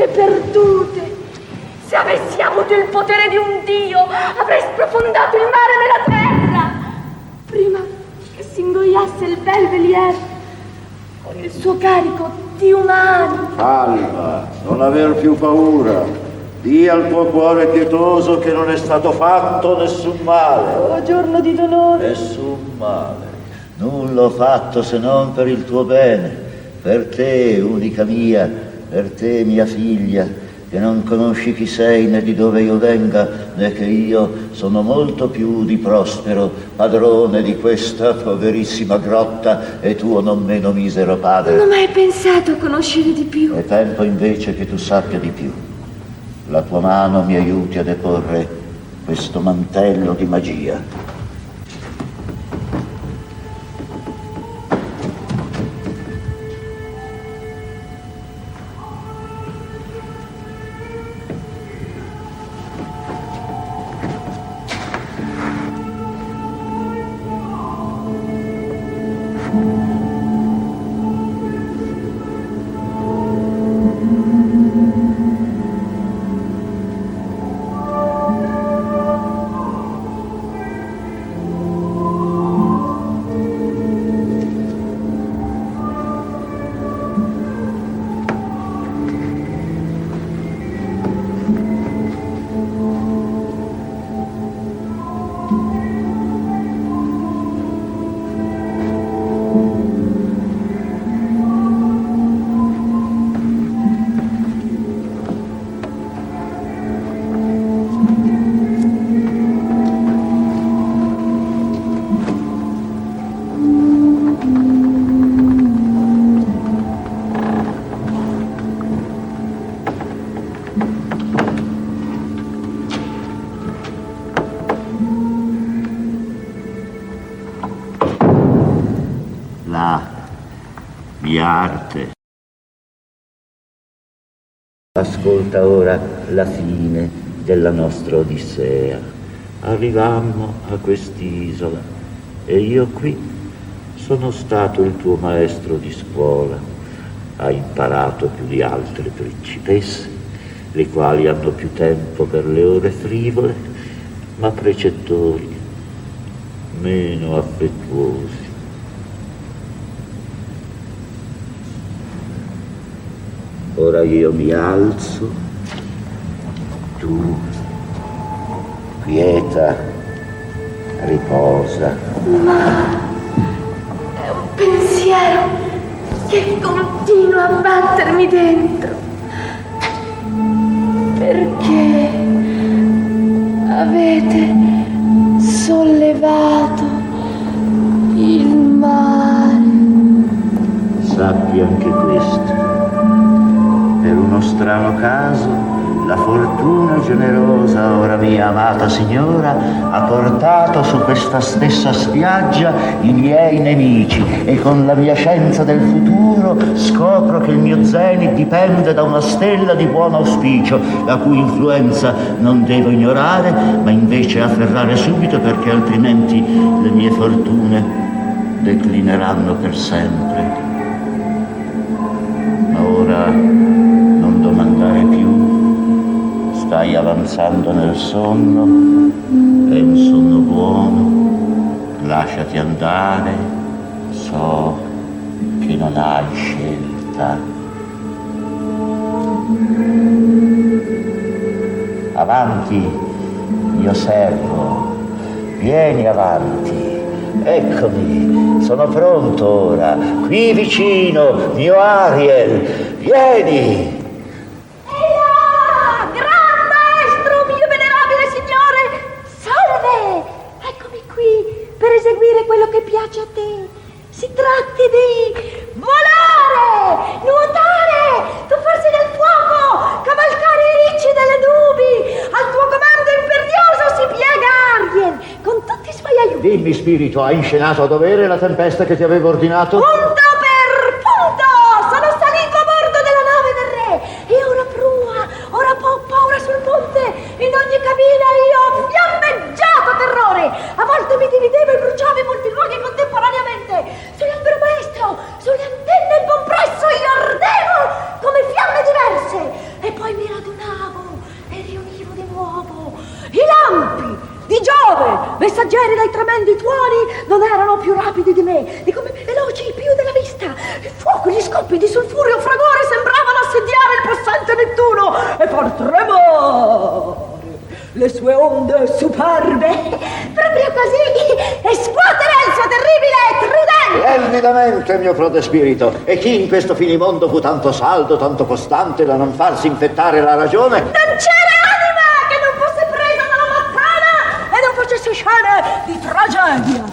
tutte perdute. Se avessi avuto il potere di un dio, avrei sprofondato il mare nella terra, prima che si ingoiasse il Belvedere con il suo carico di umani. Calma, non aver più paura. Dì al tuo cuore pietoso che non è stato fatto nessun male. Oh, giorno di dolore. Nessun male. Nulla ho fatto se non per il tuo bene, per te, unica mia, per te, mia figlia, che non conosci chi sei né di dove io venga, né che io sono molto più di Prospero, padrone di questa poverissima grotta, e tuo non meno misero padre. Non ho mai pensato a conoscere di più. È tempo invece che tu sappia di più. La tua mano mi aiuti a deporre questo mantello di magia. Arte. Ascolta ora la fine della nostra Odissea. Arrivammo a quest'isola e io qui sono stato il tuo maestro di scuola. Hai imparato più di altre principesse, le quali hanno più tempo per le ore frivole, ma precettori meno affettuosi. Ora io mi alzo, tu quieta, riposa. Ma è un pensiero che continua a battermi dentro. Perché avete sollevato il mare? Sappi anche questo. Per uno strano caso, la fortuna generosa, ora mia amata signora, ha portato su questa stessa spiaggia i miei nemici e con la mia scienza del futuro scopro che il mio zenit dipende da una stella di buon auspicio, la cui influenza non devo ignorare, ma invece afferrare subito, perché altrimenti le mie fortune declineranno per sempre. Ma ora domandare più, stai avanzando nel sonno, è un sonno buono, lasciati andare, so che non hai scelta. Avanti, mio servo, vieni avanti, eccomi, sono pronto ora, qui vicino, mio Ariel, vieni! Per eseguire quello che piace a te. Si tratti di volare, nuotare, tuffarsi nel fuoco, cavalcare i ricci delle nubi. Al tuo comando imperioso si piega Ariel, con tutti i suoi aiuti. Dimmi, spirito, hai inscenato a dovere la tempesta che ti avevo ordinato? Punto per punto! Sono salito a bordo della nave del re. E ora prua, ora poppa, ora sul ponte. In ogni cabina io ho fiammeggiato terrore. A volte mi dividevo e bruciavo in molti luoghi contemporaneamente. Sull'albero maestro, sulle antenne in compresso io ardevo come fiamme diverse. E luce, di come veloci i più della vista. Il fuoco, gli scoppi di sulfurio fragore sembravano assediare il possente Nettuno e far tremare le sue onde superbe. Proprio così, e scuotere il suo terribile tridente. Ervidamente, mio frode spirito, e chi in questo finimondo fu tanto saldo, tanto costante da non farsi infettare la ragione? Non c'era anima che non fosse presa dalla mattana e non facesse scene di tragedia.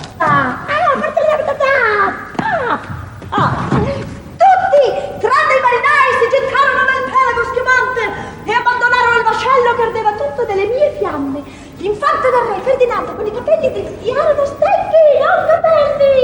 Tutti, tranne i marinai, si gettarono nel pelago schiumante e abbandonarono il vascello che ardeva tutto delle mie fiamme. L'infante del re Ferdinando, con i capelli di erano stecchi, non capelli,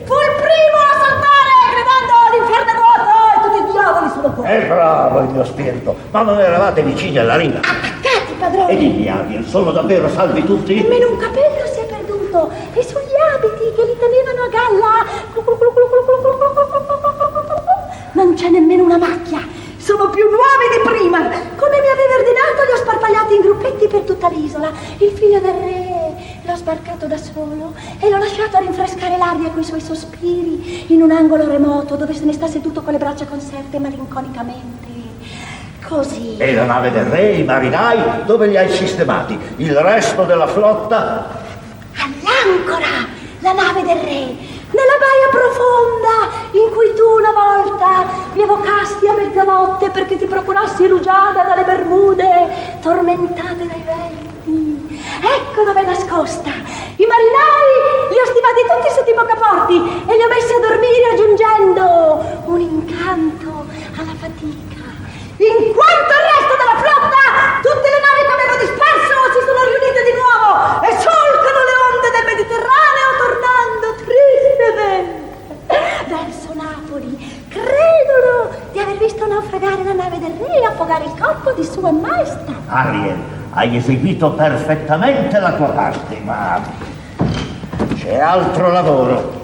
fu il primo a saltare gridando l'inferno è vuoto e tutti i diavoli sono fuori. È bravo il mio spirito, ma non eravate vicini alla riva? Attaccati, padrone. Ed i abiti sono davvero salvi tutti? Nemmeno un capello si è perduto e sugli abiti che li tenevano a galla non c'è nemmeno una macchia. Sono più nuovi di prima. Come mi aveva ordinato, li ho sparpagliati in gruppetti per tutta l'isola. Il figlio del re l'ho sbarcato da solo e l'ho lasciato a rinfrescare l'aria coi suoi sospiri in un angolo remoto dove se ne sta seduto con le braccia conserte malinconicamente. Così. E la nave del re, i marinai, dove li hai sistemati? Il resto della flotta? All'ancora, la nave del re, nella baia profonda in cui tu una volta mi evocasti a mezzanotte perché ti procurassi rugiada dalle Bermude tormentate dai venti. Ecco dove è nascosta. I marinai li ho stivati tutti sotto i pocaporti e li ho messi a dormire aggiungendo un incanto alla fatica. In quanto il resto della flotta, tutte le navi che avevo disperso si sono riunite di nuovo e solcano le onde del Mediterraneo tornando tristemente verso Napoli. Credono di aver visto naufragare la nave del re e affogare il corpo di sua maestà. Ariel, hai eseguito perfettamente la tua parte, ma c'è altro lavoro.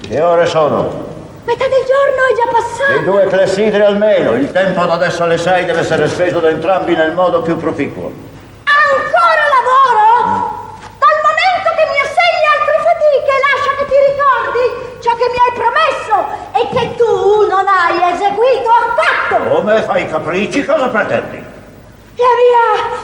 Che ore sono? Metà del giorno è già passato. Di 2 clessidri almeno. Il tempo da adesso alle 6 deve essere speso da entrambi nel modo più proficuo. Ancora lavoro? Dal momento che mi assegni altre fatiche, lascia che ti ricordi ciò che mi hai promesso e che tu non hai eseguito affatto. Come fai capricci? Cosa pretendi? Via via,